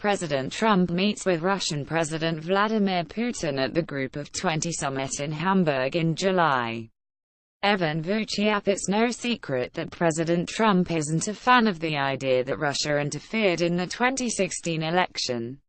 President Trump meets with Russian President Vladimir Putin at the Group of 20 summit in Hamburg in July. Evan Vuciap: It's no secret that President Trump isn't a fan of the idea that Russia interfered in the 2016 election.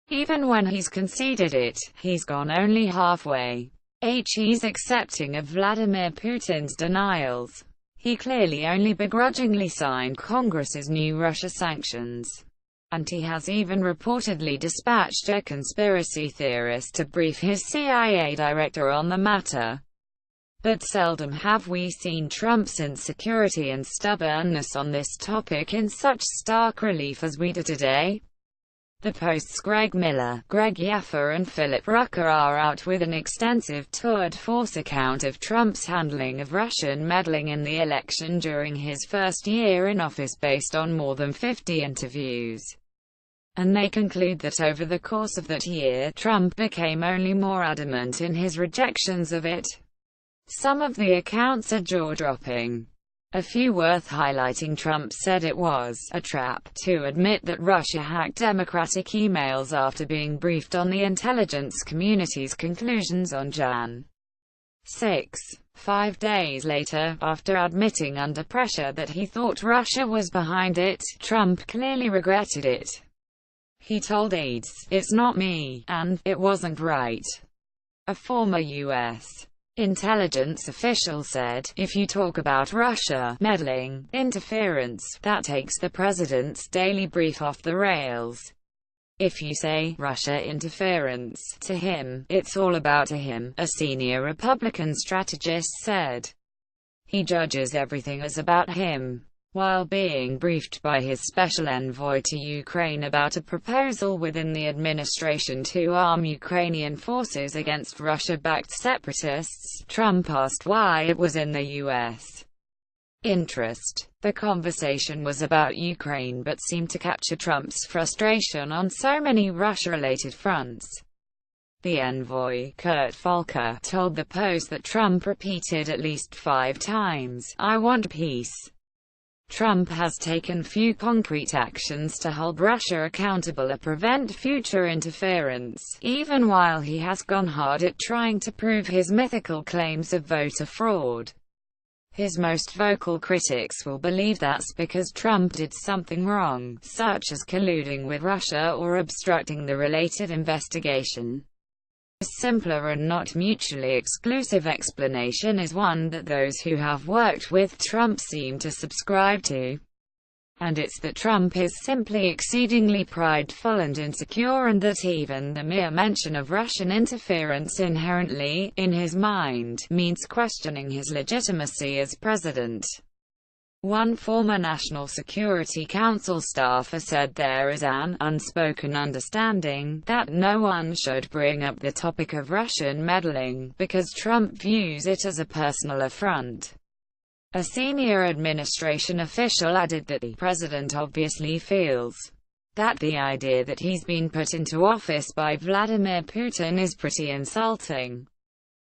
Even when he's conceded it, he's gone only halfway. He's accepting of Vladimir Putin's denials. He clearly only begrudgingly signed Congress's new Russia sanctions. And he has even reportedly dispatched a conspiracy theorist to brief his CIA director on the matter. But seldom have we seen Trump's insecurity and stubbornness on this topic in such stark relief as we do today. The Post's Greg Miller, Greg Yaffa and Philip Rucker are out with an extensive tour de force account of Trump's handling of Russian meddling in the election during his first year in office based on more than 50 interviews. And they conclude that over the course of that year, Trump became only more adamant in his rejections of it. Some of the accounts are jaw-dropping. A few worth highlighting: Trump said it was a trap to admit that Russia hacked Democratic emails after being briefed on the intelligence community's conclusions on Jan. 6. 5 days later, after admitting under pressure that he thought Russia was behind it, Trump clearly regretted it. He told aides, "It's not me," and "it wasn't right." A former U.S. intelligence official said, "If you talk about Russia meddling, interference, that takes the president's daily brief off the rails. If you say Russia interference to him, it's all about him," a senior Republican strategist said. He judges everything as about him. While being briefed by his special envoy to Ukraine about a proposal within the administration to arm Ukrainian forces against Russia-backed separatists, Trump asked why it was in the U.S. interest. The conversation was about Ukraine but seemed to capture Trump's frustration on so many Russia-related fronts. The envoy, Kurt Volker, told the Post that Trump repeated at least 5 times, "I want peace." Trump has taken few concrete actions to hold Russia accountable or prevent future interference, even while he has gone hard at trying to prove his mythical claims of voter fraud. His most vocal critics will believe that's because Trump did something wrong, such as colluding with Russia or obstructing the related investigation. A simpler and not mutually exclusive explanation is one that those who have worked with Trump seem to subscribe to. And it's that Trump is simply exceedingly prideful and insecure, and that even the mere mention of Russian interference inherently, in his mind, means questioning his legitimacy as president. One former National Security Council staffer said there is an unspoken understanding that no one should bring up the topic of Russian meddling, because Trump views it as a personal affront. A senior administration official added that the president obviously feels that the idea that he's been put into office by Vladimir Putin is pretty insulting.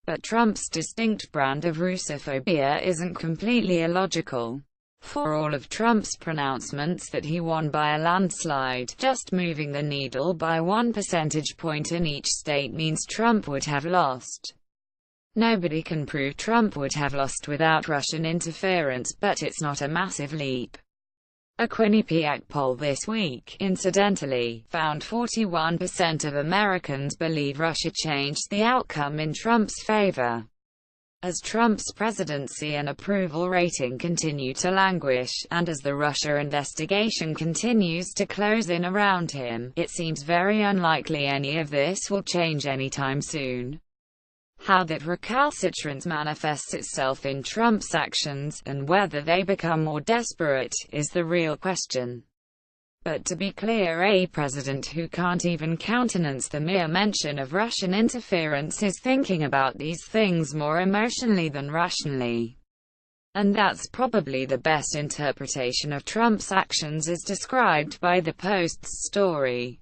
But Trump's distinct brand of Russophobia isn't completely illogical. For all of Trump's pronouncements that he won by a landslide, just moving the needle by 1 percentage point in each state means Trump would have lost. Nobody can prove Trump would have lost without Russian interference, but it's not a massive leap. A Quinnipiac poll this week, incidentally, found 41% of Americans believe Russia changed the outcome in Trump's favor. As Trump's presidency and approval rating continue to languish, and as the Russia investigation continues to close in around him, it seems very unlikely any of this will change anytime soon. How that recalcitrance manifests itself in Trump's actions, and whether they become more desperate, is the real question. But to be clear, a president who can't even countenance the mere mention of Russian interference is thinking about these things more emotionally than rationally. And that's probably the best interpretation of Trump's actions as described by the Post's story.